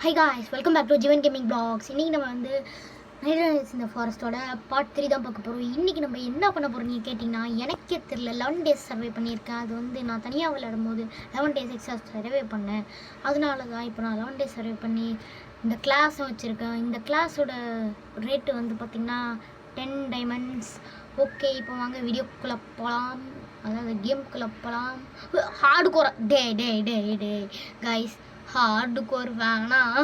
Hi guys, welcome back to Jivan Gaming Vlogs. இன்னைக்கு நம்ம வந்து நைட் இந்த ஃபாரஸ்ட்டோட பார்ட் 3 தான் பார்க்க போகிறோம். இன்றைக்கி நம்ம என்ன பண்ண போகிறோம் நீங்கள் கேட்டிங்கன்னா, எனக்கே தெரியல. 11 days சர்வே பண்ணியிருக்கேன். அது வந்து நான் தனியாக விளையாடும் போது 11 days எக்ஸ்ட்ரா சர்வே பண்ணேன். அதனால தான் இப்போ நான் 11 days சர்வே பண்ணி இந்த கிளாஸும் வச்சுருக்கேன். இந்த கிளாஸோட ரேட்டு வந்து பார்த்திங்கன்னா 10 diamonds. ஓகே, இப்போ வாங்க வீடியோக்குள்ளே போகலாம். அதாவது கேமுக்குள்ளே போகலாம். ஹார்டு கோர் டே கைஸ், ஹார்டு கோர் வேணாம்,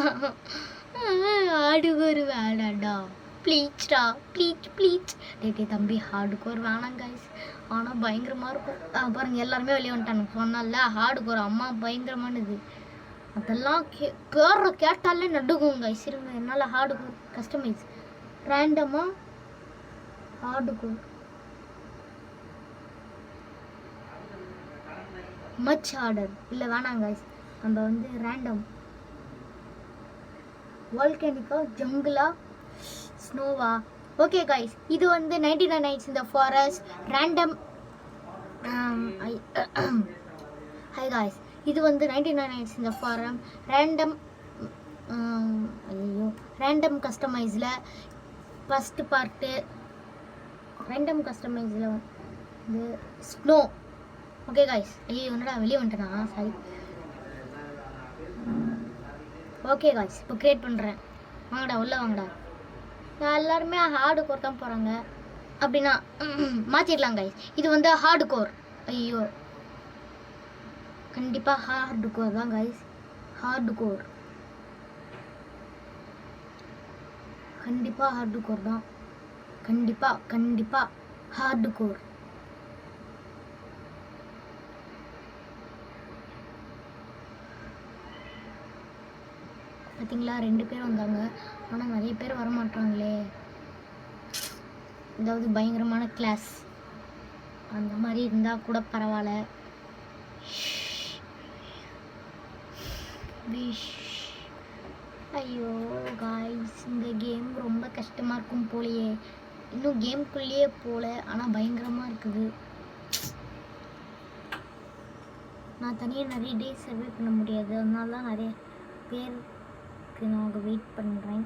ஹார்டு கோர் வேணாண்டா, ப்ளீஸ்டா, ப்ளீச். டே தம்பி, ஹார்டு கோர் வேணாம் கைஸ். ஆனால் பயங்கரமாக இருக்கும். பாருங்கள், எல்லாருமே வெளியே வந்துட்டாங்க. சொன்னால ஹார்டு கோர் அம்மா பயங்கரமானது. அதெல்லாம் கேட்டாலே நடுக்கும் கைஸ். இருங்க, என்னால் ஹார்டு கோர் கஸ்டமைஸ் ரேண்டமாக ஹார்டு கோர் மச் ஆர்டர் இல்லை வேணாம் கைஸ். நம்ம வந்து ரேண்டம் வால்கனிக்கா, ஜங்குலா, ஸ்னோவா. ஓகே கைஸ், இது வந்து 99 nights in the forest random. Hi guys, இது வந்து 99 nights in the forest random. Random கஸ்டமைஸில் ஃபஸ்ட்டு பார்ட்டு. ரேண்டம் கஸ்டமைஸில் வந்து ஸ்னோ. ஓகே கைஸ், என்னடா வெளியே வந்துட்டேனா, சாரி. ஓகே கைஸ், இப்போ க்ரியேட் பண்ணுறேன். வாங்கடா உள்ளே வாங்கடா. எல்லாருமே ஹார்டு கோர் தான் போகிறாங்க. அப்படின்னா மாற்றிடலாம் கைஸ். இது வந்து ஹார்டு கோர். ஐயோ, கண்டிப்பாக ஹார்டு கோர் தான் கைஸ். ஹார்டு கோர் கண்டிப்பாக ஹார்டு கோர் தான். கண்டிப்பாக ஹார்டு கோர். பார்த்தீங்களா, 2 பேர் வந்தாங்க. ஆனால் நிறைய பேர் வரமாட்டாங்களே. ஏதாவது பயங்கரமான கிளாஸ் அந்த மாதிரி இருந்தால் கூட பரவாயில்ல. ஐயோ காய்ஸ், இந்த கேம் ரொம்ப கஷ்டமாக இருக்கும் போலையே. இன்னும் கேம்குள்ளேயே போகல, ஆனால் பயங்கரமாக இருக்குது. நான் தனியாக நிறைய டேஸ் சர்வே பண்ண முடியாது. அதனால தான் நிறைய பேருக்கு நான் வெயிட் பண்ணுறேன்.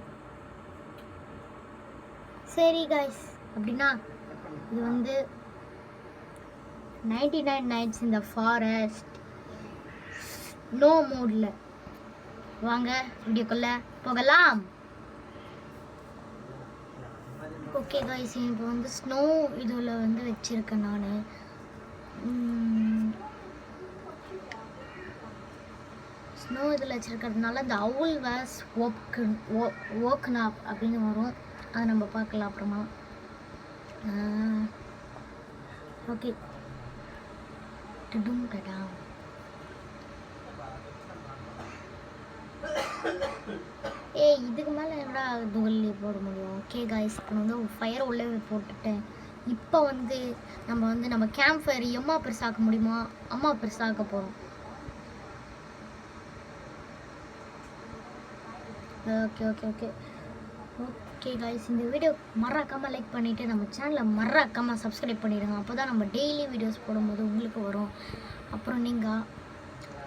சரி காய்ஸ், அப்படின்னா இது வந்து 99 nights in the forest no மோடில். வாங்க வீடியோக்குள்ளே போகலாம். ஓகே காய்ஸ், இப்போ வந்து ஸ்னோ இதில் வந்து வச்சுருக்கேன் நான். ஸ்னோ இதில் வச்சுருக்கிறதுனால இந்த அவுல் வாஸ் ஓக்கன் அப் அப்படின்னு வரும். அதை நம்ம பார்க்கலாம் அப்புறமா. ஓகே, டும் கடா. இதுக்கு மேலே என்னடா துவல்லி போட முடியும். ஓகே காய்ஸ், இப்போ வந்து ஃபயர் உள்ளே போட்டுட்டேன். இப்போ வந்து நம்ம கேம்ப் ஃபயர் எம்மா பெருசாக்க முடியுமா? அம்மா பெருசாக்க போகிறோம். ஓகே காய்ஸ், இந்த வீடியோ மறக்காமல் லைக் பண்ணிவிட்டு நம்ம சேனலை மறக்காமல் சப்ஸ்கிரைப் பண்ணிவிடுங்க. அப்போ தான் நம்ம டெய்லி வீடியோஸ் போடும்போது உங்களுக்கு வரும். அப்புறம் நீங்கள்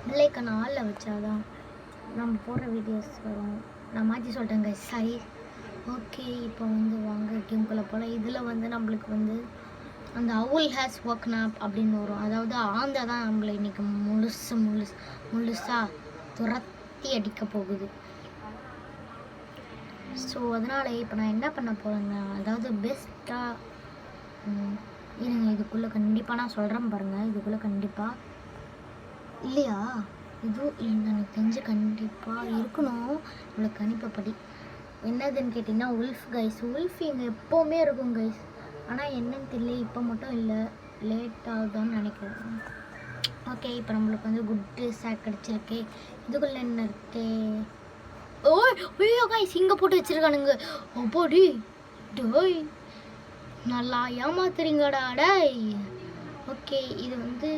பெல்லைக்கான ஆளில் வச்சாதான் நம்ம போடுற வீடியோஸ் வரும். நான் மாற்றி சொல்லிட்டேன் கைஸ், சாரி. ஓகே, இப்போ வந்து வாங்க கேம்குள்ளே போல். இதில் வந்து நம்மளுக்கு வந்து அந்த அவுல் ஹேஸ் ஒர்க்ன் அப் அப்படின்னு வரும். அதாவது ஆந்தா தான் நம்மளை இன்றைக்கி முழுசாக துரத்தி அடிக்க போகுது. ஸோ அதனால் இப்போ நான் என்ன பண்ண போகிறேன்னா, அதாவது பெஸ்ட்டாக இருங்க. இதுக்குள்ளே கண்டிப்பாக நான் சொல்கிறேன் பாருங்கள். இதுக்குள்ளே கண்டிப்பாக இல்லையா, இது எனக்கு தெரிஞ்சு கண்டிப்பாக இருக்கணும். இவ்வளோ கணிப்பப்படி என்னதுன்னு கேட்டிங்கன்னா உல்ஃப் கைஸ். உல்ஃப் இங்கே எப்போவுமே இருக்கும் கைஸ். ஆனால் என்னன்னு தெரியல, இப்போ மட்டும் இல்லை, லேட் ஆகுதான்னு நினைக்கிறேன். ஓகே, இப்போ நம்மளுக்கு வந்து குட்டு சாக் கிடச்சிருக்கு. இதுக்குள்ளே என்ன இருக்கே? ஓய்யோ கைஸ், இங்கே போட்டு வச்சுருக்கானுங்க. அப்போடி டோய், நல்லா ஏமாத்துறீங்கடா டேய். ஓகே, இது வந்து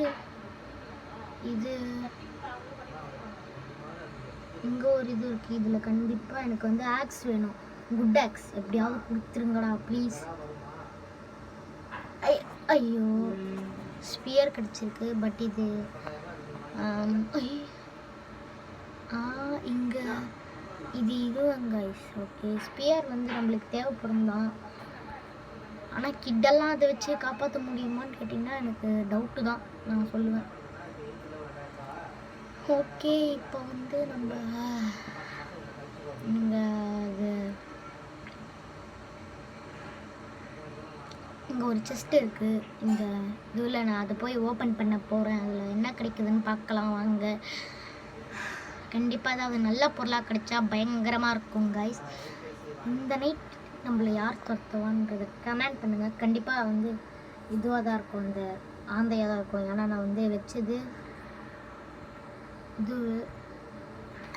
இங்கே ஒரு இது இருக்குது. இதில் கண்டிப்பாக எனக்கு வந்து ஆக்ஸ் வேணும். குட் ஆக்ஸ் எப்படியாவது கொடுத்துருங்கடா ப்ளீஸ். ஐயோ, ஸ்பியர் கிடச்சிருக்கு. பட் இது இங்கே இதுவும் கைஸ். ஓகே, ஸ்பியர் வந்து நம்மளுக்கு தேவைப்படும் தான். ஆனால் கிட்டெல்லாம் அதை வச்சு காப்பாற்ற முடியுமான்னு கேட்டிங்கன்னா எனக்கு டவுட்டு தான் நான் சொல்லுவேன். ஓகே, இப்போ வந்து நம்ம அது இங்கே ஒரு செஸ்ட் இருக்குது. இந்த இதில் நான் அதை போய் ஓப்பன் பண்ண போகிறேன். அதில் என்ன கிடைக்குதுன்னு பார்க்கலாம் வாங்க. கண்டிப்பாக ஏதாவது நல்ல பொருளாக கிடைச்சா பயங்கரமாக இருக்கும் கைஸ். இந்த நைட் நம்மளை யார் துரத்துவான்றதை கமெண்ட் பண்ணுங்கள். கண்டிப்பாக வந்து இதுவாக தான் இருக்கும், இந்த ஆந்தையாக தான் இருக்கும். ஏன்னா நான் வந்து வச்சது இது,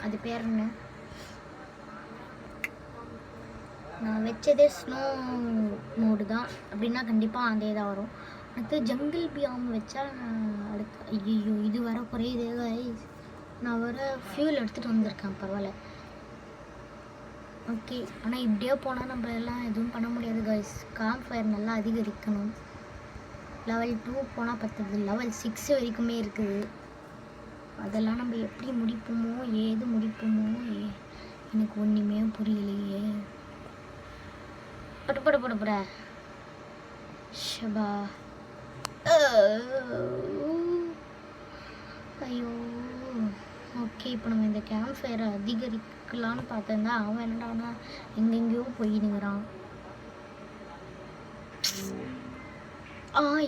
அது பேர் என்ன, நான் வச்சதே ஸ்னோ மோடு தான். அப்படின்னா கண்டிப்பாக ஆந்தையாக தான் வரும். அடுத்து ஜங்கிள் பியாம் வச்சா அடுத்து ஐயோ இது வர குறையுது கைஸ். நான் வர ஃபியூல் எடுத்துகிட்டு வந்திருக்கேன், பரவாயில்ல. ஓகே, ஆனால் இப்படியே போனால் நம்ம எல்லாம் எதுவும் பண்ண முடியாது கைஸ். கேம்ப் ஃபயர் நல்லா அதிகரிக்கணும். லெவல் 2 போனால் பத்துது, லெவல் 6 வரைக்குமே இருக்குது. அதெல்லாம் நம்ம எப்படி முடிப்போமோ ஏது முடிப்போமோ எனக்கு ஒன்றுமே புரியலையே. பட ஷபா. ஐயோ. ஓகே, இப்போ நம்ம இந்த கேம்ப் ஃபயரை அதிகரிக்கலான்னு பார்த்தோன்னா அவன் என்னடானா எங்கெங்கேயோ போயிடுங்கிறான்.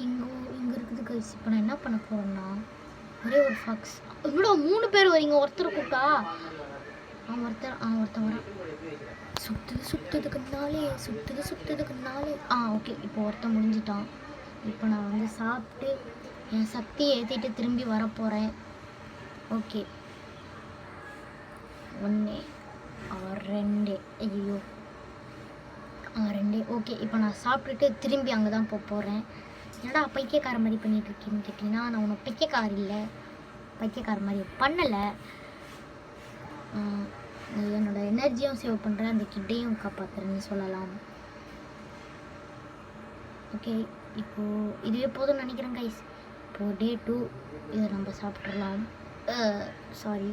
இங்கே இருக்குது கைஸ். இப்போ நான் என்ன பண்ண போகிறேன்னா ஒரே ஒரு ஃபாக்ஸ். இவ்வளோ 3 பேர் வரீங்க, ஒருத்தர் கூப்பிட்டா ஒருத்தன் வரான். சுற்றுதுக்குனாலே ஓகே, இப்போ ஒருத்தன் முடிஞ்சிட்டான். இப்போ நான் வந்து சாப்பிட்டு என் சக்தியை ஏற்றிட்டு திரும்பி வரப்போகிறேன். ஓகே, 1 or 2 ஐயோ 2. ஓகே, இப்போ நான் சாப்பிட்டுட்டு திரும்பி அங்கே தான் போகிறேன். என்னடா பைத்தியக்கார மாதிரி பண்ணிகிட்டு இருக்கேன்னு கேட்டிங்கன்னா, நான் உனக்கு பைத்தியக்கார இல்லை, பைத்தியக்கார மாதிரி பண்ணலை. என்னோடய எனர்ஜியும் சேவ் பண்ணுறேன், அந்த கிட்டையும் காப்பாற்றுறேன்னு சொல்லலாம். ஓகே, இப்போது இதுவே போதும்னு நினைக்கிறேன் கைஸ். இப்போது டே 2 இதை நம்ம சாப்பிட்றலாம். சாரி.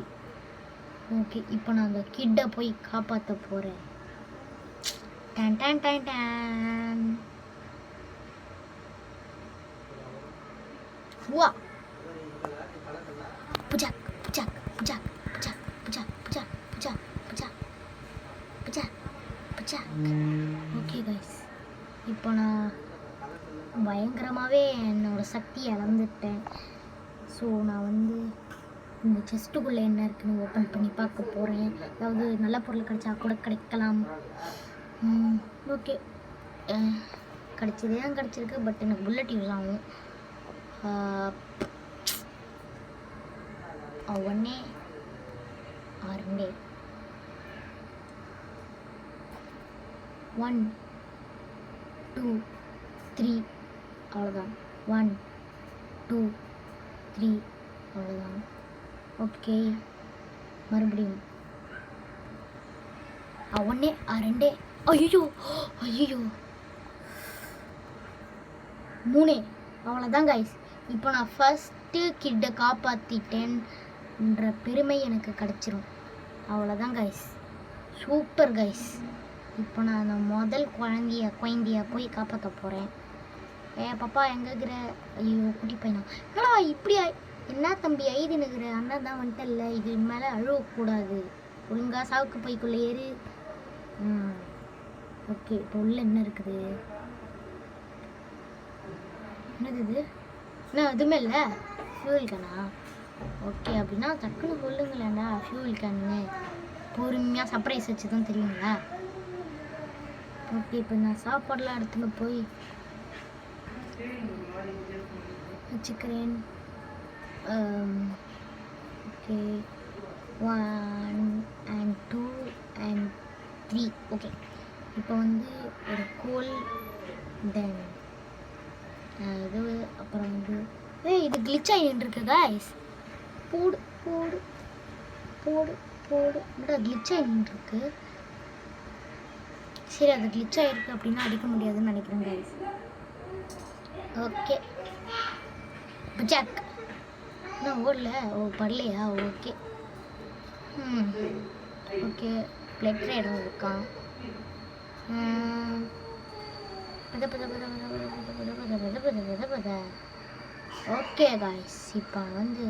ஓகே, இப்போ நான் அந்த கிட்டை போய் காப்பாற்ற போகிறேன். Done done done done. வா புஜாக் புஜாக் புஜாக் புஜாக் புஜாக் புஜாக் புஜாக் புஜாக் புஜாக் புஜாக். ஓகே கைஸ், இப்போ நான் பயங்கரமாகவே என்னோடய சக்தியை இழந்துட்டேன். ஸோ நான் வந்து இந்த செஸ்ட்டுக்குள்ளே என்ன இருக்குன்னு ஓப்பன் பண்ணி பார்க்க போகிறேன். அதாவது நல்ல பொருள் கிடைச்சா கூட கிடைக்கலாம். ஓகே, கிடைச்சதே தான் கிடச்சிருக்கு. பட் எனக்கு புல்லட் யூஸ் ஆகும். 1 or 2 1 2 3 அவ்வளோதான். 1 2 3 அவ்வளோதான். ஓகே, மறுபடியும் 1 or 2. ஐயோ 3. அவ்வளோதான் கைஸ். இப்போ நான் ஃபஸ்ட்டு கிட்டை காப்பாற்றிட்டேன்ற பெருமை எனக்கு கிடச்சிரும். அவ்வளோதான் கைஸ். Super guys. இப்போ நான் அந்த முதல் குழந்தைய போய் காப்பாற்ற போகிறேன். பாப்பா எங்கே இருக்கிற? ஐயோ குட்டி பையனா, என்னடா இப்படி என்ன தம்பி ஐதுன்னுக்கிற? அண்ணன் தான் வந்துட்டல்ல, இது மேலே அழுவக்கூடாது. ஒழுங்கா சாவுக்கு பைக்குள்ளே ஏறு. ஓகே, இப்போ உள்ள என்ன இருக்குது? என்னது இது? என்ன எதுவுமே இல்லை? ஃபியூல் கேனா? ஓகே, அப்படின்னா டக்குன்னு சொல்லுங்களேண்டா ஃபியூல் கேனு. பொறுமையாக சர்ப்ரைஸ் வச்சு தான் தெரியுங்களா? ஓகே, இப்போ நான் சாப்பாடெலாம் எடுத்துன்னு போய் வச்சுக்கிறேன். Okay, 1 and 2 and 3. ஓகே, இப்போ வந்து ஒரு கோல், தென் இது, அப்புறம் வந்து இது கிளிச் ஆகிட்டு கைஸ். போடு போடு போடு போடு. என்னடா கிளிச் ஆகிட்டு இருக்கு? சரி, அது கிளிச் ஆகிருக்கு அப்படின்னா அடிக்க முடியாதுன்னு நினைக்கிறேன் கைஸ். ஓகே, புஜாக். இன்னும் ஓடல? படலையா? ஓகே. ஓகே பிளட் ரேடும் இருக்கான். ஓகே காய்ஸ் இப்போ வந்து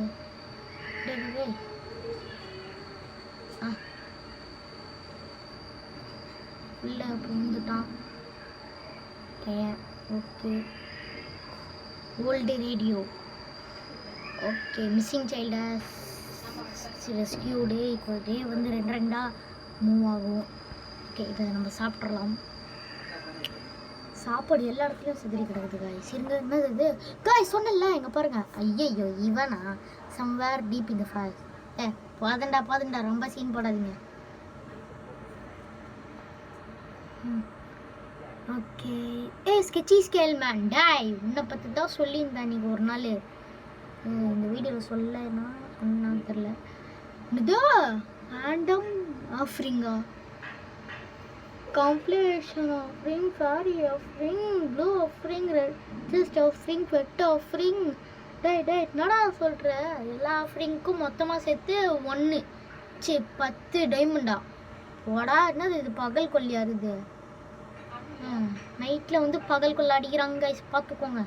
உள்ள புகுந்துட்டான். Okay old radio. Okay missing சைல்டை ரெஸ்கியூடு. இப்போ டே வந்து ரெண்டாக மூவ் ஆகும். ஓகே இதை நம்ம சாப்பிட்றலாம். சாப்பாடு எல்லா இடத்துலையும் சிதறி கிடக்குது காய்ஸ். இருங்க என்னது இது காய்ஸ் சொன்னல இங்கே பாருங்கள். ஐயையோ இவனா சம்வேர் டீப் இந்த ஃபால்ஸ். பாதண்டா ரொம்ப சீன் போடாதீங்க. ஓகே ஸ்கெட்சி ஸ்கேல் மேன் டாய் உன்னை பற்றி தான் சொல்லியிருந்தேன் நீங்கள் ஒரு நாள் இந்த வீடியோவில் சொல்லனா சொன்னான்னு தெரில. இதோ ஆண்டம் ஆஃப்ரிங்கா completion offering, fairy offering, blue offering, red just offering, pet offering. டேய் என்னடா சொல்கிற? எல்லா ஆஃபரிங்க்கும் மொத்தமாக சேர்த்து 10 டைமண்டா போடா. என்னது இது பகல் கொள்ளியாரு இது? நைட்டில் வந்து பகல் கொள்ள அடிக்கிறாங்க கைஸ் பார்த்துக்கோங்க.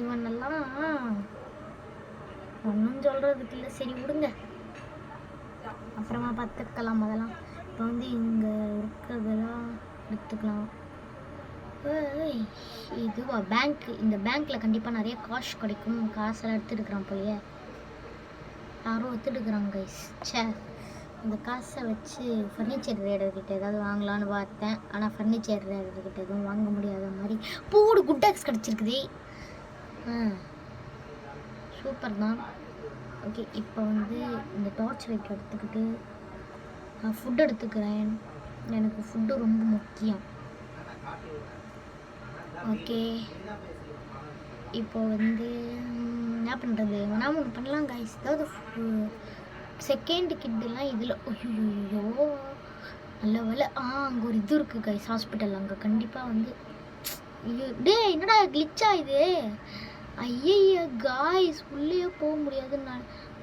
இவனெல்லாம் ஒன்றும் சொல்கிறதுக்கு இல்லை. சரி விடுங்க அப்புறமா பார்த்துக்கலாம். அதெல்லாம் இப்போ வந்து இங்கே இருக்கிறதெல்லாம் எடுத்துக்கலாம். இதுவா பேங்க். இந்த பேங்க்கில் கண்டிப்பாக நிறைய காசு கிடைக்கும். காசெல்லாம் எடுத்துட்டுருக்குறான் போலியே. யாரும் எடுத்துட்டுருக்குறாங்க கைஸ். இந்த காசை வச்சு ஃபர்னிச்சர் ரேடர்கிட்ட ஏதாவது வாங்கலான்னு பார்த்தேன். ஆனால் ஃபர்னிச்சர் ரேடர்கிட்ட எதுவும் வாங்க முடியாத மாதிரி போடு குட்டாக்ஸ் கிடச்சிருக்குது. சூப்பர் தான். ஓகே இப்போ வந்து இந்த டார்ச் லைட் எடுத்துக்கிட்டு நான் ஃபுட் எடுத்துக்கிறேன். எனக்கு ஃபுட்டு ரொம்ப முக்கியம். ஓகே இப்போ வந்து என்ன பண்ணுறது? வேணாம் ஒன்று பண்ணலாம் கைஸ். ஏதாவது செகண்ட் கிட்டெல்லாம் இதில் ஐயோ நல்ல வேலை. அங்கே ஒரு இது இருக்குது கைஸ் ஹாஸ்பிட்டல். அங்கே கண்டிப்பாக வந்து ஐயோ என்னடா கிளிச்சா இது? ஐய காய்ஸ் உள்ளேயே போக முடியாதுன்னா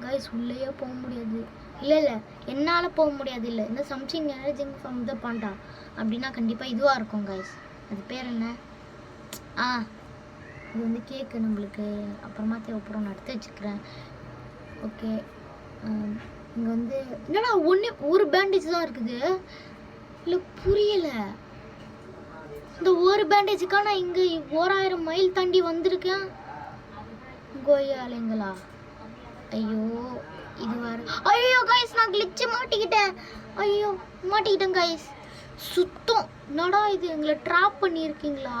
காய்ஸ் உள்ளேயே போக முடியாது. இல்லை என்னால் போக முடியாது. இல்லை இந்த சம்திங் எனர்ஜிங் ஃப்ரம் த பாண்டா அப்படின்னா கண்டிப்பாக இதுவாக இருக்கும் காய்ஸ். அது பேர் என்ன? இது வந்து கேக்கு நம்மளுக்கு அப்புறமா தேவைப்படும். நான் எடுத்து வச்சுக்கிறேன். ஓகே இங்கே வந்து என்னடா ஒரு பேண்டேஜ் தான் இருக்குது. இல்லை புரியலை. இந்த ஒரு பேண்டேஜுக்காக நான் இங்கே 1000 மைல் தாண்டி வந்திருக்கேன். கோயாலைங்களா? ஐயோ இது வேறு. ஐயோ கைஸ் நான் கிளிச்சு மாட்டிக்கிட்டேன். மாட்டிக்கிட்டேன் கைஸ். சுத்தம் என்னடா இது? எங்களை ட்ராப் பண்ணியிருக்கீங்களா?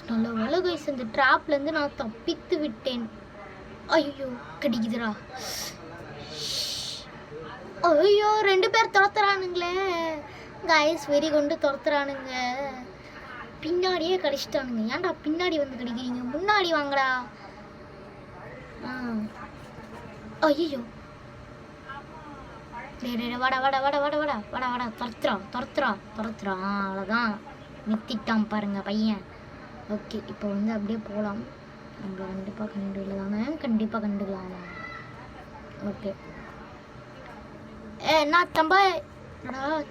நல்ல வேலை கைஸ். இந்த ட்ராப்லேருந்து நான் தப்பித்து விட்டேன். ஐயோ கடிக்குதுடா. ஐயோ 2 பேர் துரத்துறானுங்களே கைஸ். வெறி கொண்டு துரத்துறானுங்க. பின்னாடியே கடிச்சிட்டானுங்க. ஏன்டா பின்னாடி வந்து கடிக்கிறீங்க? முன்னாடி வாங்கடா. ஐயோ வாடா துரத்துறான். அவ்வளோதான் நிறுத்திட்டான் பாருங்க பையன். ஓகே இப்போ வந்து அப்படியே போகலாம். நம்ம கண்டிப்பாக கண்டுக்கலாம். ஓகே நான்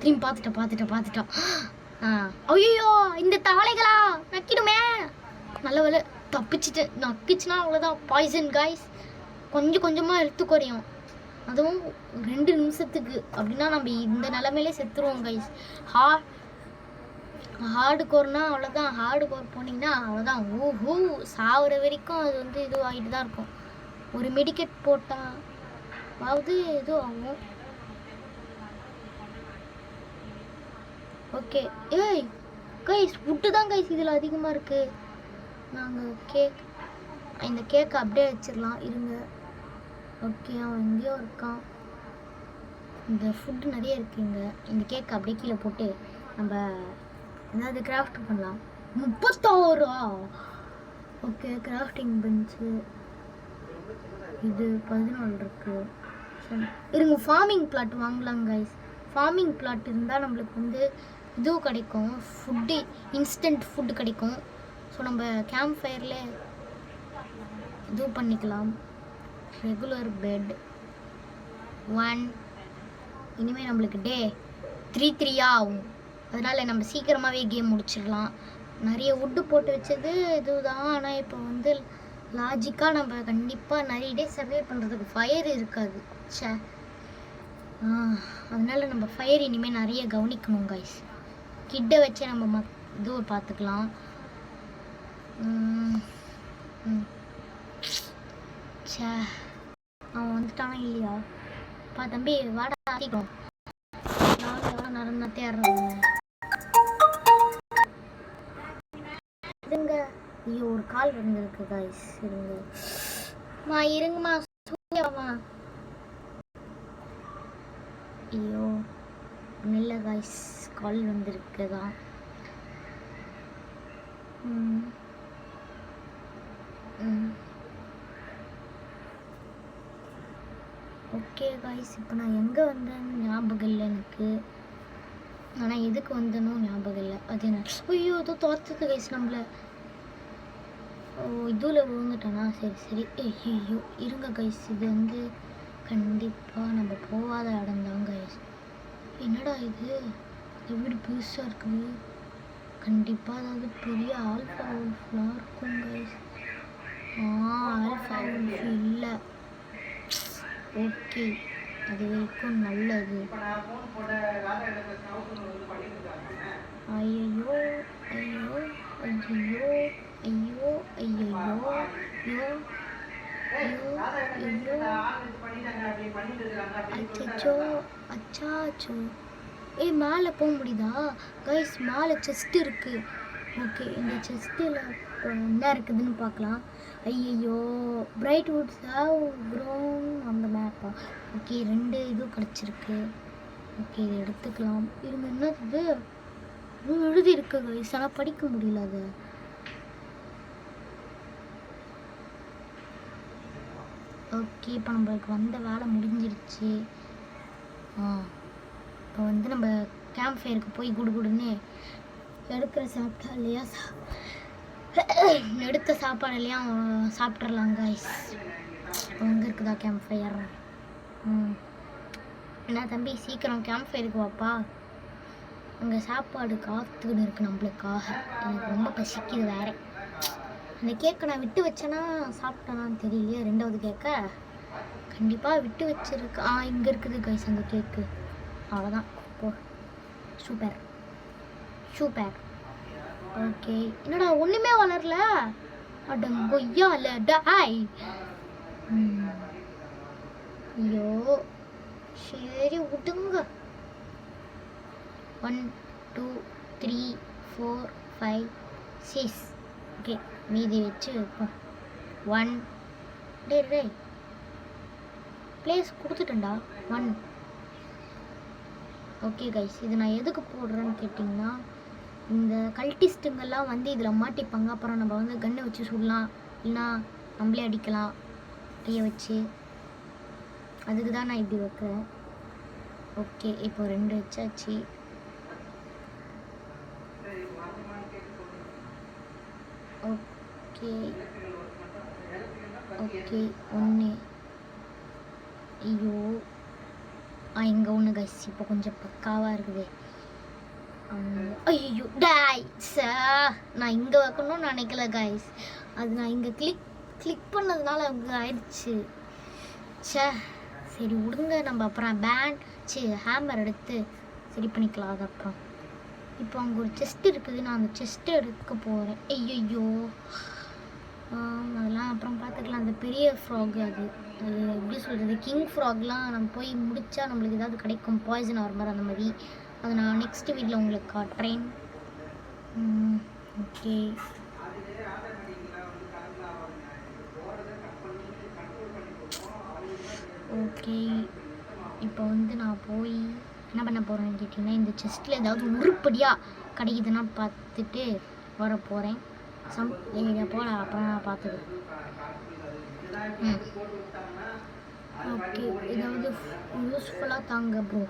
திரும்பி பார்த்துட்டேன். ஐயோ இந்த தவளைகளா நக்கிடுமே. நல்ல வேலை தப்பிச்சுட்டு. நக்கிச்சுன்னா அவ்வளோதான் பாய்சன் காய்ஸ். கொஞ்சமாக எடுத்து குறையும். அதுவும் 2 நிமிஷத்துக்கு. அப்படின்னா நம்ம இந்த நிலமையிலே செத்துருவோம் கைஸ். ஹார்டு கோர்னா அவ்வளோதான். ஹார்டு கோர் போனீங்கன்னா அவ்வளோதான். சாகுற வரைக்கும் அது வந்து இதுவாகிட்டு தான் இருக்கும். ஒரு மெடிக்கெட் போட்டாவது இதுவும் ஆகும். ஓகே கைஸ் ஃபுட்டு தான் கைஸ் இதில் அதிகமாக இருக்குது. நாங்கள் இந்த கேக்கை அப்படியே வச்சிடலாம் இருங்க. ஓகே அவன் எங்கேயோ இருக்கான். இந்த ஃபுட்டு நிறைய இருக்குங்க. இந்த கேக்கை அப்படியே கீழே போட்டு நம்ம ஏதாவது கிராஃப்ட் பண்ணலாம். 36. ஓகே கிராஃப்டிங் பெஞ்சு இது 14 இருக்குது. இருங்க ஃபார்மிங் பிளாட் வாங்கலாம் கைஸ். ஃபார்மிங் பிளாட் இருந்தால் நம்மளுக்கு வந்து இதுவும் கிடைக்கும். ஃபுட்டு இன்ஸ்டன்ட் ஃபுட்டு கிடைக்கும். ஸோ நம்ம கேம்ப் ஃபயரில் இதுவும் பண்ணிக்கலாம். Regular bed 1. இனிமேல் நம்மளுக்கு டே 3 ஆகும். அதனால் நம்ம சீக்கிரமாகவே கேம் முடிச்சிடலாம். நிறைய வுட்டு போட்டு வச்சது இதுதான். ஆனால் இப்போ வந்து லாஜிக்காக நம்ம கண்டிப்பாக நிறைய டே சர்வே பண்ணுறதுக்கு ஃபயர் இருக்காது. சே, அதனால் நம்ம ஃபயர் இனிமேல் நிறைய கவனிக்கணும் கைஸ். கிட்ட வச்சு நம்ம இதுவை பார்த்துக்கலாம். சே, அவன் வந்துட்டானா இல்லையா? பா தம்பி வாடா ஆட்டிக்கும். நானும் நடந்தா தேடுறேன். இருங்க, ஐயோ ஒரு கால் வந்துருக்கு கைஸ். இருங்கம்மா சூரியம்மா. ஐயோ நல்ல கைஸ், கால் வந்திருக்குதான். ஓகே கைஸ், இப்போ நான் எங்கே வந்தேன்னு ஞாபகம் இல்லை எனக்கு. ஆனால் எதுக்கு வந்தனும் ஞாபகம் இல்லை. அது என்ன, ஐயோ ஏதோ தோர்த்துது கைஸ் நம்மளை. ஓ இதுவில் விழுந்துட்டானா? சரி ஐயோ இருங்க கைஸ், இது வந்து கண்டிப்பாக நம்ம போகாத இடம் தான் கைஸ். என்னடா இது, இந்த வீடு பெருசாக இருக்குது. கண்டிப்பாக அதாவது பெரிய ஆல்ஃபா உல்ஃப்லாம் இருக்கும் கைஸ். ஆல்ஃபா உல்ஃப் இல்லை. ஓகே, அது வரைக்கும் நல்லது. ஐயோ ஐயோ ஐயோ ஐயோ ஐயோ ஐயோ அச்சோ அச்சாச்சோ. மேலே போக முடியுதா கைஸ்? மேலே செஸ்ட் இருக்குது. ஓகே, இந்த செஸ்ட்டில் என்ன இருக்குதுன்னு பார்க்கலாம். ஐயோ பிரைட் வுட்ஸ் ஹேவ் க்ரோன் அந்த மேப்பா. ஓகே 2 இது கிடச்சிருக்கு. ஓகே இதை எடுத்துக்கலாம். இருங்க, என்னது எழுதி இருக்கு கைஸ், ஆனால் படிக்க முடியல அது. ஓகே, இப்போ நம்மளுக்கு வந்த வேலை முடிஞ்சிருச்சு. இப்போ வந்து நம்ம கேம்ப் ஃபயருக்கு போய் குடுன்னு எடுக்கிற சாப்பிட்டா இல்லையா, எடுத்த சாப்பாடு இல்லையா சாப்பிட்றலாம் கைஸ். அங்கே இருக்குதா கேம்ப் ஃபயர்? என்ன தம்பி சீக்கிரம் கேம்ப் ஃபயருக்கு வாப்பா, அங்கே சாப்பாடு காத்துக்கின்னு இருக்குது நம்மளுக்காக. எனக்கு ரொம்ப பசிக்குது வேறு. அந்த கேக்கை நான் விட்டு வச்சேன்னா சாப்பிட்டேனான்னு தெரியலையே. 2வது கேக்கை கண்டிப்பாக விட்டு வச்சுருக்கு. இங்கே இருக்குது கைஸ் அந்த கேக்கு. அவ்வளோதான், போ. சூப்பர். ஓகே, என்னடா ஒன்றுமே வளரல? அடங்கொய்யால டாய். ஐயோ சரி விடுங்க. 1 2 3 4 5 6. ஓகே, மீதி வச்சு வைப்போம். 1 டே பிளேஸ் கொடுத்துட்டேன்டா. 1. ஓகே கைஸ், இது நான் எதுக்கு போடுறேன்னு கேட்டிங்கன்னா, இந்த கல்டிஸ்ட்டுங்கெல்லாம் வந்து இதில் மாட்டிப்பாங்க. அப்புறம் நம்ம வந்து கன்னை வச்சு சுடலாம், இல்லைனா நம்மளே அடிக்கலாம் கையை வச்சு. அதுக்கு தான் நான் இப்படி வைக்கிறேன். ஓகே, இப்போ 2 வச்சாச்சு. ஓகே 1. ஐயோ இங்கே 1 கைஸ். இப்போ கொஞ்சம் பக்காவாக இருக்குது. ஐயோ டாய் நான் இங்கே வைக்கணும்னு நினைக்கல கைஸ். அது நான் இங்கே கிளிக் பண்ணதுனால அங்கே ஆயிடுச்சு. சரி விடுங்க, நம்ம அப்புறம் ஹேமர் எடுத்து சரி பண்ணிக்கலாம். அது அப்புறம் இப்போ அங்கே ஒரு செஸ்ட் இருக்குது, நான் அந்த செஸ்ட்டை எடுக்க போகிறேன். ஐயோ அதெல்லாம் அப்புறம் பார்த்துக்கலாம். அந்த பெரிய ஃப்ராக் அது எப்படி சொல்கிறது, கிங் ஃப்ராக்லாம் நம்ம போய் முடித்தா நம்மளுக்கு ஏதாவது கிடைக்கும், பாய்சன் ஆர்மர் அந்த மாதிரி. அதை நான் நெக்ஸ்ட் வீடியோவில் உங்களுக்கு காட்டுறேன். ஓகே இப்போ வந்து நான் போய் என்ன பண்ண போகிறேன்னு கேட்டிங்கன்னா, இந்த செஸ்ட்டில் ஏதாவது உருப்படியாக கிடைக்குதுன்னா பார்த்துட்டு வர போகிறேன். போகலாம், அப்புறம் நான் பார்த்துக்கிறேன். ஓகே, ஏதாவது யூஸ்ஃபுல்லாக தாங்க ப்ரோ.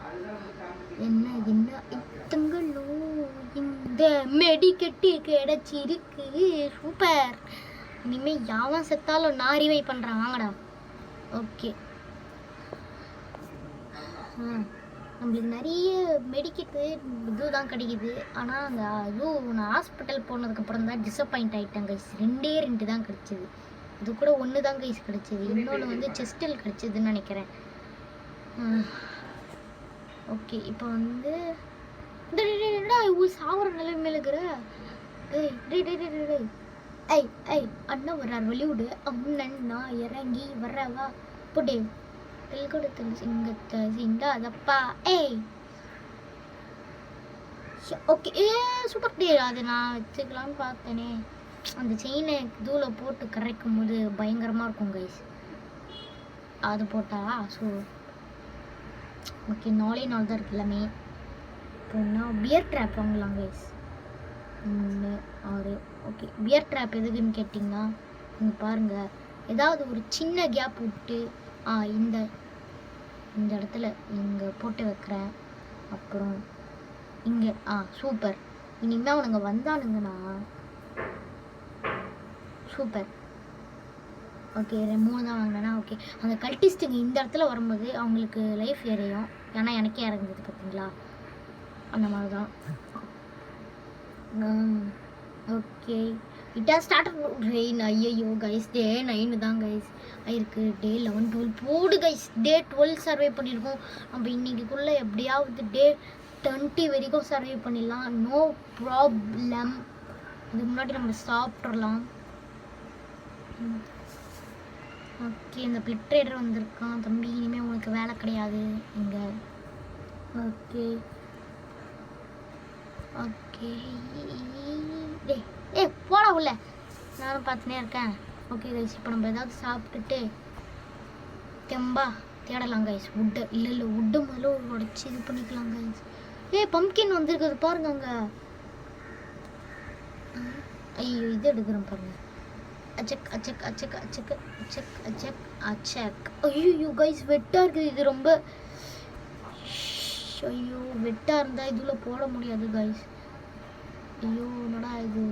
என்ன இத்தங்களோ இந்த மெடிக்கெட்டு கிடச்சிருக்கு. சூப்பர். இனிமேல் யாவன் செத்தாலும் நான் ரிவை பண்ணுறேன், வாங்கடா. ஓகே நம்மளுக்கு நிறைய மெடிக்கெட்டு இதுதான் கிடைக்குது. ஆனால் அந்த இதுவும் நான் ஹாஸ்பிட்டல் போனதுக்கப்புறம் தான் டிசப்பாயிண்ட் ஆகிட்டேன் கைஸ். 2 தான் கிடச்சிது. இது கூட 1 தான் கைஸ் கிடச்சிது. இன்னொன்று வந்து செஸ்டில் கிடச்சிதுன்னு நினைக்கிறேன். ஓகே, இப்போ வந்து சாவர நிலைமையில இருக்கிற அண்ணன் வர்றார் வெளியூடு. அண்ணன் நான் இறங்கி வர்றவா புடே தெல்கொடத்தில் சிங்கத்தை சிந்தாதப்பா. ஓகே சூப்பர் டே. அது நான் வச்சுக்கலான்னு பார்த்தேனே. அந்த செயினை தூளை போட்டு கரைக்கும் போது பயங்கரமாக இருக்கும் கைஸ். அது போட்டா ஸோ ஓகே 4 தான் இருக்குது எல்லாமே. இப்போ பியர் ட்ராப் வாங்கலாம் கைஸ். 3 6. ஓகே, பியர் ட்ராப் எதுக்குன்னு கேட்டிங்கன்னா நீங்கள் பாருங்கள், ஏதாவது ஒரு சின்ன கேப் விட்டு இந்த இடத்துல இங்கே போட்டு வைக்கிறேன். அப்புறம் இங்கே சூப்பர். இனிமேல் அவனுங்க வந்தானுங்கன்னா சூப்பர். ஓகே 3 தான் வாங்கினேன்னா ஓகே. அந்த கல்டிஸ்ட்டுங்க இந்த இடத்துல வரும்போது அவங்களுக்கு லைஃப் ஏறையும். ஏன்னா எனக்கே இறங்குது பார்த்தீங்களா, அந்த மாதிரி தான். Okay, it has started rain. ஐயோ கைஸ், டே 9 தான் கைஸ் ஆயிருக்கு. டே 11 12 போடு கைஸ். டே 12 சர்வே பண்ணியிருக்கோம் நம்ம. இன்னைக்குள்ளே எப்படியாவது டே 20 வரைக்கும் சர்வே பண்ணிடலாம், நோ ப்ராப்ளம். அதுக்கு முன்னாடி நம்ம சாப்பிட்றலாம். ஓகே, இந்த பிளிட் ட்ரேடர் வந்திருக்கான். தம்பி இனிமேல் உனக்கு வேலை கிடையாது இங்கே. ஓகே ஓகே போட உள்ள நானும் பார்த்துனே இருக்கேன். ஓகே கைஸ், இப்போ நம்ம ஏதாவது சாப்பிட்டுட்டு தெம்பா தேடலாம் கைஸ். வுட்டு இல்லை வுட்டு மேலே உடச்சி இது பண்ணிக்கலாம் கைஸ். பம்ப்கின் வந்திருக்குது பாருங்க அங்கே. ஐயோ இது எடுக்கிறேன் பாருங்க. அச்சக் அச்சக் அச்சக் அச்சக் அச்சக் அச்சக் அச்சக். ஐயோ கைஸ் வெட்டாக இருக்குது இது ரொம்ப. ஐயோ வெட்டாக இருந்தால் இதில் போட முடியாது கைஸ். ஐயோ என்னடா இது,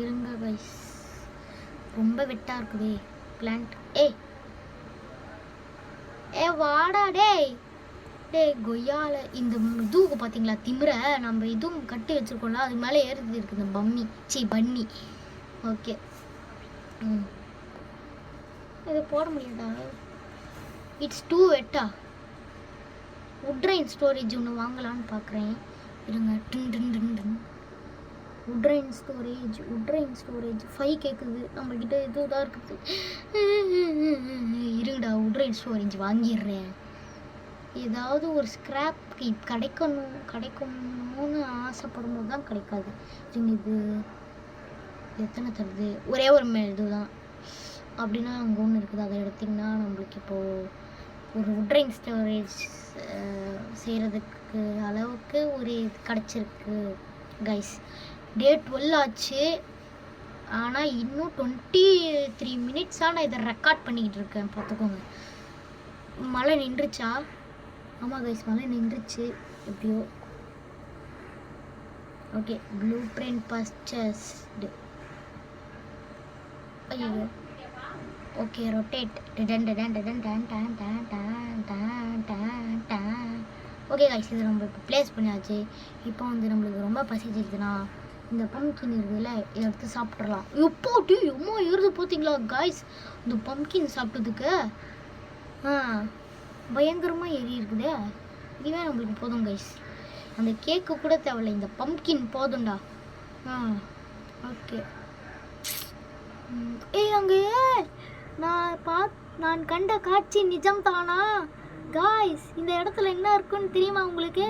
இருங்க கைஸ், ரொம்ப வெட்டாக இருக்குதே பிளான்ட். வாடா டேய் கொய்யால. இந்த இதுவுக்கு பார்த்தீங்களா திமிர, நம்ம இதுவும் கட்டி வச்சுருக்கோம்ல அது மேலே ஏறுது இருக்குது இந்த பன்னி. ஓகே இது போட முடியாதா? இட்ஸ் டூ வெட்டா. உட்ரைன் ஸ்டோரேஜ் ஒன்று வாங்கலான்னு பார்க்குறேன். இருங்க. உட்ரைன் ஸ்டோரேஜ் 5 கேட்குது. நம்மக்கிட்ட இதுதான் இருக்குது. இருங்கடா, உட்ரைன் ஸ்டோரேஜ் வாங்கிடுறேன். ஏதாவது ஒரு ஸ்க்ராப் கிடைக்கணும்னு ஆசைப்படும் போது தான் கிடைக்காது. இது எத்தனை தருது? ஒரே ஒரு இதுதான் அப்படின்னா அங்கே ஒன்று இருக்குது. அதை எடுத்திங்கன்னா நம்மளுக்கு இப்போது ஒரு உட்ரைன் ஸ்டோரேஜ் செய்கிறதுக்கு அளவுக்கு ஒரு இது கிடச்சிருக்கு கைஸ். டே 12 ஆச்சு, ஆனால் இன்னும் 23 மினிட்ஸாக நான் இதை ரெக்கார்ட் பண்ணிக்கிட்டு இருக்கேன் பார்த்துக்கோங்க. மழை நின்றுச்சா? ஆமாம் கைஸ், மழை நின்றுச்சு எப்படியோ. Okay, blue print purchased. ஐயோ ஓகே, ரொட்டேட். ஓகே கைஸ், இது நம்ம இப்போ ப்ளேஸ் பண்ணியாச்சு. இப்போ வந்து நம்மளுக்கு ரொம்ப பசிச்சிருக்குன்னா இந்த பம்ப்கின் இருக்குதுல்ல, இதை எடுத்து சாப்பிட்றலாம். எப்போ எம்மா ஏறுது பார்த்தீங்களா கைஸ், இந்த பம்ப்கின் சாப்பிட்டதுக்கு பயங்கரமாக ஏறி இருக்குதே. இதுவே நம்மளுக்கு போதும் கைஸ். அந்த கேக்கு கூட தேவையில்லை, இந்த பம்ப்கின் போதும்டா. ஓகே அங்கே நான் கண்ட காட்சி நிஜம் தானா காய்ஸ்? இந்த இடத்துல என்ன இருக்குன்னு தெரியுமா உங்களுக்கு?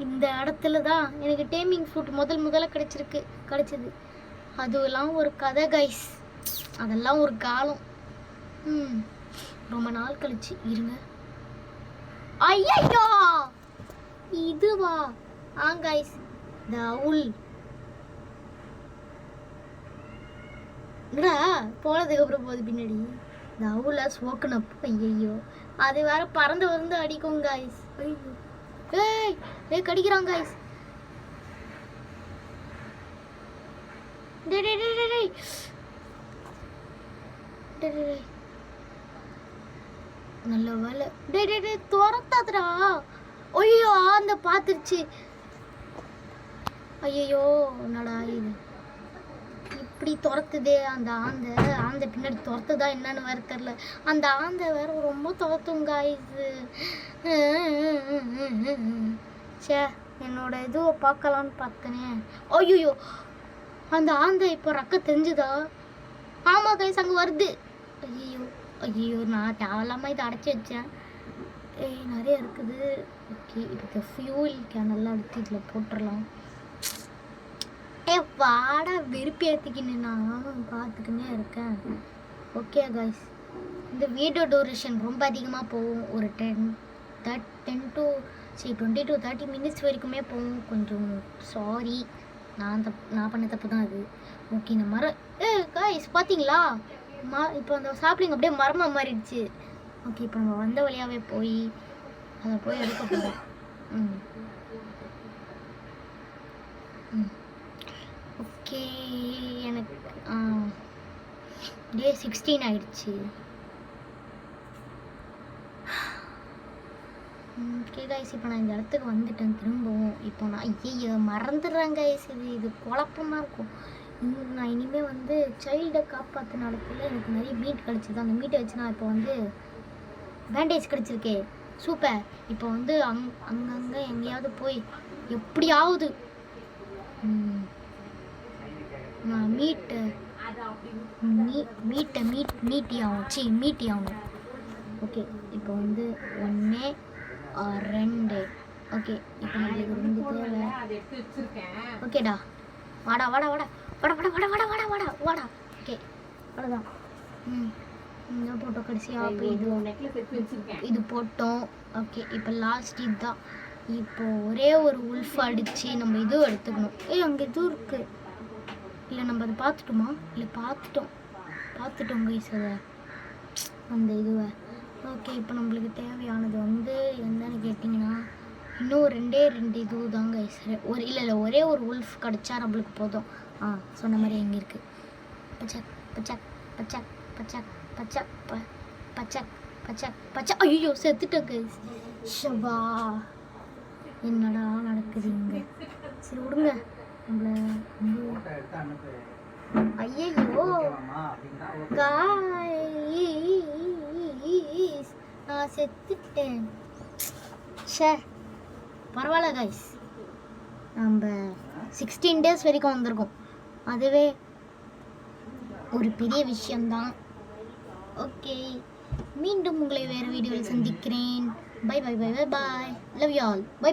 இந்த இடத்துல தான் எனக்கு டேமிங் ஃப்ரூட் முதல்ல கிடைச்சது. அதுவெல்லாம் ஒரு கதை கைஸ், அதெல்லாம் ஒரு காலம். ரொம்ப நாள் கழிச்சு. இருங்க. ஐயோ இதுவா? கைஸ், த அவுல் என்னடா போனதுக்கு அப்புறம் போகுது பின்னாடி. இந்த அவுல ஸ்மோக்கன் அப். ஐயோ அது வேற பறந்து வந்து அடிக்கும் கைஸ். ஐயோ கடிக்கிறாங்க கைஸ். நல்ல வேலை. டே துரத்தாதடா. ஐயோ ஆந்த பார்த்துருச்சு. ஐயோ என்னடா இது இப்படி துரத்துதே. அந்த ஆந்த பின்னாடி துரத்துதா என்னன்னு வேற தெரில. அந்த ஆந்த வேற ரொம்ப துரத்துங்க இது. சே என்னோட இதுவை பார்க்கலான்னு பார்த்தனே. ஐயோ அந்த ஆந்த இப்போ ரக்க தெரிஞ்சுதா? ஆமாம் கைஸ் அங்கே வருது. ஐயோ நான் தேவையில்லாமல் இதை அடைச்சி வச்சேன். நிறைய இருக்குது. ஓகே இப்போ ஃபியூல் கேன் எல்லாம் எடுத்து இதில் போட்டுடலாம். வாடா விருப்பி ஏற்றிக்கின்னு நானும் பார்த்துக்கின்னே இருக்கேன். ஓகே கைஸ் இந்த வீடியோ டூரேஷன் ரொம்ப அதிகமாக போகும். ஒரு 10 to 20 to 30 minutes வரைக்குமே போகும். கொஞ்சம் சாரி, நான் பண்ண தப்பு தான் அது. ஓகே இந்த மரம் கைஸ் பார்த்தீங்களா? இப்போ அந்த சாப்பிளிங் அப்படியே மரமாக மாறிடுச்சு. ஓகே இப்போ நம்ம வந்த வழியாகவே போய் அதை போய் எடுக்க போகிறோம். ஓகே எனக்கு டே 16 ஆயிடுச்சு. ஓகே கைஸ் இப்போ நான் இந்த இடத்துக்கு வந்துட்டேன் திரும்பவும். இப்போ நான் ஐயோ மறந்துடுறேன் கைஸ். இது குழப்பமாக இருக்கும். நான் இனிமேல் வந்து சைல்டை காப்பாற்றின இடத்துல எனக்கு நிறைய மீட் கிடச்சிது. அந்த மீட்டை வச்சு நான் இப்போ வந்து பேண்டேஜ் கிடச்சிருக்கே சூப்பர். இப்போ வந்து அங்கங்கே எங்கேயாவது போய் எப்படியாவது நான் மீட்டி ஆகணும். ஓகே இப்போ வந்து 1 or 2. ஓகே இப்போ நம்மளுக்கு வந்து தேவை. ஓகேடா வாடா. ஓகே அவ்வளோதான். இந்த போட்டோம் கடைசியாக இது போட்டோம். ஓகே இப்போ லாஸ்ட் இதுதான். இப்போ ஒரே ஒரு உல்ஃப் அடித்து நம்ம இதுவும் எடுத்துக்கணும். அங்கே இதுவும் இருக்குது. இல்லை நம்ம அதை பார்த்துட்டோமா? இல்லை பார்த்துட்டோம் கைஸ் அதை அந்த இதுவை. ஓகே இப்போ நம்மளுக்கு தேவையானது வந்து என்னன்னு கேட்டிங்கன்னா இன்னும் 2 இது தாங்க கைஸ். ஒரே ஒரு உல்ஃப் கிடச்சா நம்மளுக்கு போதும். சொன்ன மாதிரி எங்கே இருக்குது? பச்சக். ஐயோ செத்துட்டேன் கைஸ். ஷபா என்னடா நடக்குது இங்கே? சரி விடுங்க நம்மள. ஐயோ காய்ஸ் நான் செத்துட்டேன். ஷே பரவாயில்ல கைஸ், நம்ம 16 days வரைக்கும் வந்திருக்கோம். அதுவே ஒரு பெரிய விஷயம்தான். ஓகே மீண்டும் உங்களை வேறு வீடியோவில் சந்திக்கிறேன். Bye. Love you all. By.